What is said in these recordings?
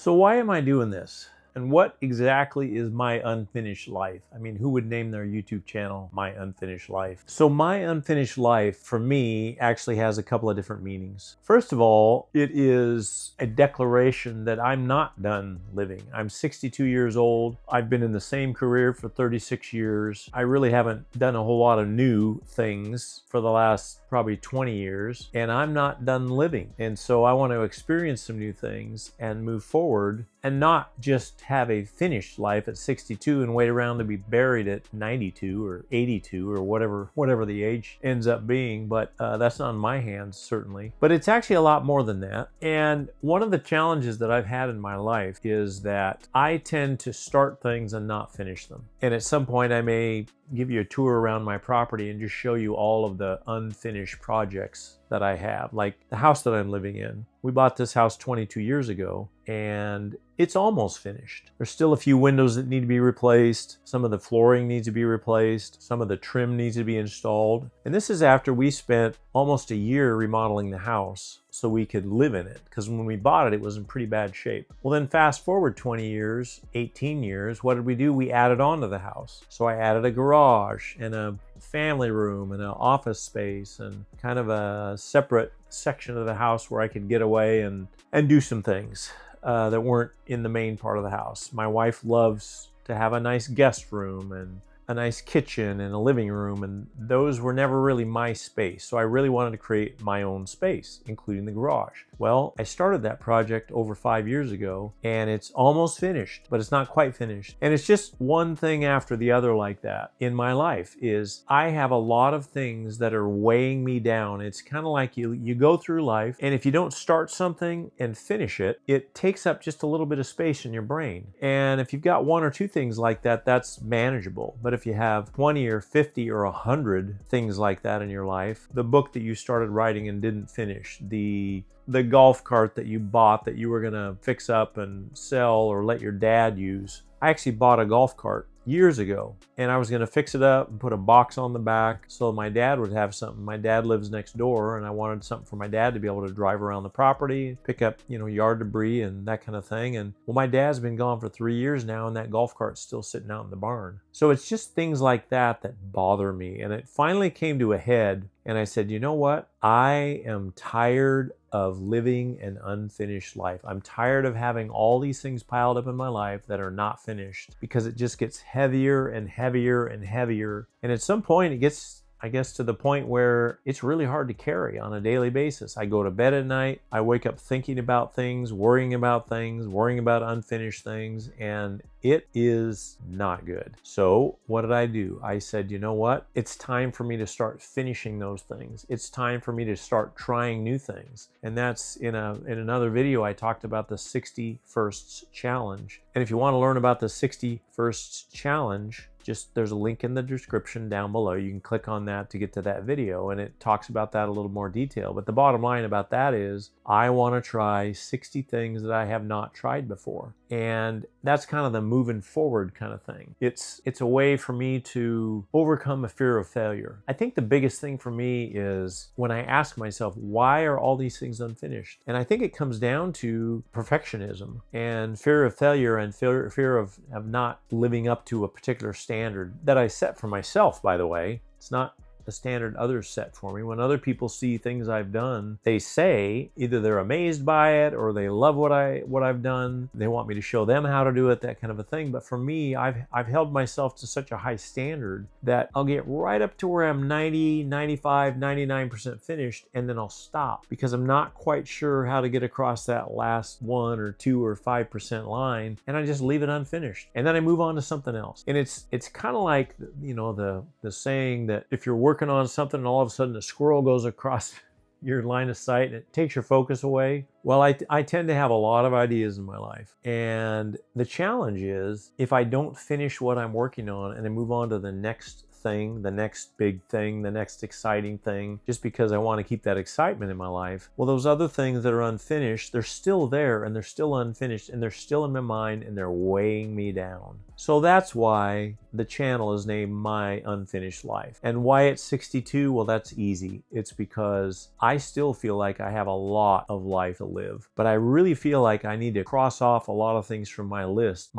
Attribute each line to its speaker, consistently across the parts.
Speaker 1: So why am I doing this? And what exactly is my unfinished life? I mean, who would name their YouTube channel My Unfinished Life? So my unfinished life for me actually has a couple of different meanings. First of all, it is a declaration that I'm not done living. I'm 62 years old. I've been in the same career for 36 years. I really haven't done a whole lot of new things for the last probably 20 years, and I'm not done living. And so I want to experience some new things and move forward and not just have a finished life at 62 and wait around to be buried at 92 or 82 or whatever the age ends up being. But that's not in my hands, certainly. But it's actually a lot more than that. And one of the challenges that I've had in my life is that I tend to start things and not finish them. And at some point I may give you a tour around my property and just show you all of the unfinished projects that I have, like the house that I'm living in. We bought this house 22 years ago and it's almost finished. There's still a few windows that need to be replaced. Some of the flooring needs to be replaced. Some of the trim needs to be installed. And this is after we spent almost a year remodeling the house so we could live in it, because when we bought it, it was in pretty bad shape. Well, then fast forward 20 years, 18 years, what did we do? We added on to the house. So I added a garage and a family room and an office space and kind of a separate section of the house where I could get away and do some things that weren't in the main part of the house. My wife loves to have a nice guest room and a nice kitchen and a living room, and those were never really my space. So I really wanted to create my own space, including the garage. Well, I started that project over 5 years ago and it's almost finished, but it's not quite finished. And it's just one thing after the other like that in my life. Is I have a lot of things that are weighing me down. It's kind of like you go through life, and if you don't start something and finish it, it takes up just a little bit of space in your brain. And if you've got one or two things like that, that's manageable. But if you have 20 or 50 or 100 things like that in your life, the book that you started writing and didn't finish, the golf cart that you bought that you were gonna fix up and sell or let your dad use. I actually bought a golf cart years ago and I was gonna fix it up and put a box on the back so my dad would have something. My dad lives next door and I wanted something for my dad to be able to drive around the property, pick up, yard debris and that kind of thing. And well, my dad's been gone for 3 years now and that golf cart's still sitting out in the barn. So it's just things like that that bother me. And it finally came to a head and I said, you know what? I am tired of living an unfinished life. I'm tired of having all these things piled up in my life that are not finished, because it just gets heavier and heavier and heavier. And at some point it gets, I guess, to the point where it's really hard to carry on a daily basis. I go to bed at night, I wake up thinking about things, worrying about unfinished things, and it is not good. So what did I do? I said, you know what? It's time for me to start finishing those things. It's time for me to start trying new things. And that's in another video, I talked about the 60 Firsts challenge. And if you want to learn about the 60 Firsts challenge, there's a link in the description down below. You can click on that to get to that video, and it talks about that a little more detail. But the bottom line about that is I want to try 60 things that I have not tried before. And that's kind of the moving forward kind of thing. It's a way for me to overcome a fear of failure. I think the biggest thing for me is when I ask myself, why are all these things unfinished? And I think it comes down to perfectionism and fear of failure and fear of not living up to a particular standard that I set for myself, by the way. It's not the standard others set for me. When other people see things I've done, they say either they're amazed by it or they love what I've done. They want me to show them how to do it, that kind of a thing. But for me, I've held myself to such a high standard that I'll get right up to where I'm 90, 95, 99% finished, and then I'll stop because I'm not quite sure how to get across that last 1 or 2 or 5% line, and I just leave it unfinished. And then I move on to something else. And it's kind of like, the saying that if you're working on something and all of a sudden a squirrel goes across your line of sight and it takes your focus away. Well, I tend to have a lot of ideas in my life. And the challenge is if I don't finish what I'm working on and I move on to the next thing, the next big thing, the next exciting thing, just because I want to keep that excitement in my life. Well, those other things that are unfinished, they're still there and they're still unfinished and they're still in my mind and they're weighing me down. So that's why the channel is named My Unfinished Life. And why it's 62? Well, that's easy. It's because I still feel like I have a lot of life to live, but I really feel like I need to cross off a lot of things from my list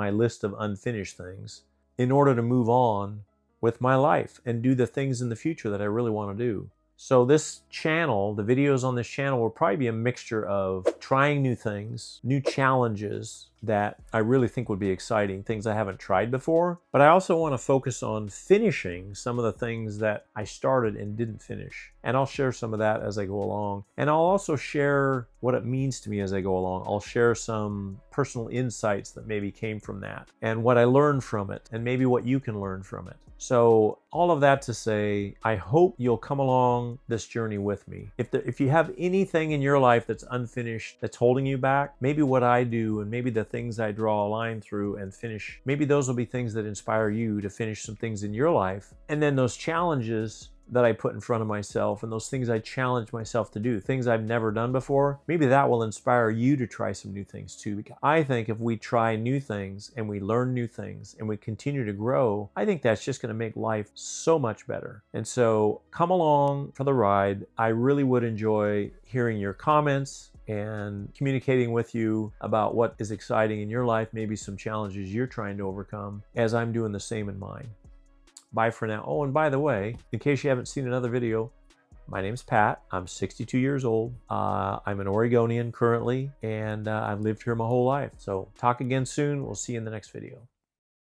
Speaker 1: of unfinished things, in order to move on with my life and do the things in the future that I really want to do. So this channel, the videos on this channel will probably be a mixture of trying new things, new challenges that I really think would be exciting, things I haven't tried before. But I also want to focus on finishing some of the things that I started and didn't finish. And I'll share some of that as I go along. And I'll also share what it means to me as I go along. I'll share some personal insights that maybe came from that and what I learned from it and maybe what you can learn from it. So all of that to say, I hope you'll come along this journey with me. If you have anything in your life that's unfinished, that's holding you back, maybe what I do and maybe the things I draw a line through and finish, maybe those will be things that inspire you to finish some things in your life. And then those challenges that I put in front of myself and those things I challenge myself to do, things I've never done before, maybe that will inspire you to try some new things too. Because I think if we try new things and we learn new things and we continue to grow, I think that's just going to make life so much better. And so come along for the ride. I really would enjoy hearing your comments and communicating with you about what is exciting in your life, maybe some challenges you're trying to overcome, as I'm doing the same in mine. Bye for now. Oh, and by the way, in case you haven't seen another video, my name's Pat. I'm 62 years old. I'm an Oregonian currently, and I've lived here my whole life. So talk again soon. We'll see you in the next video.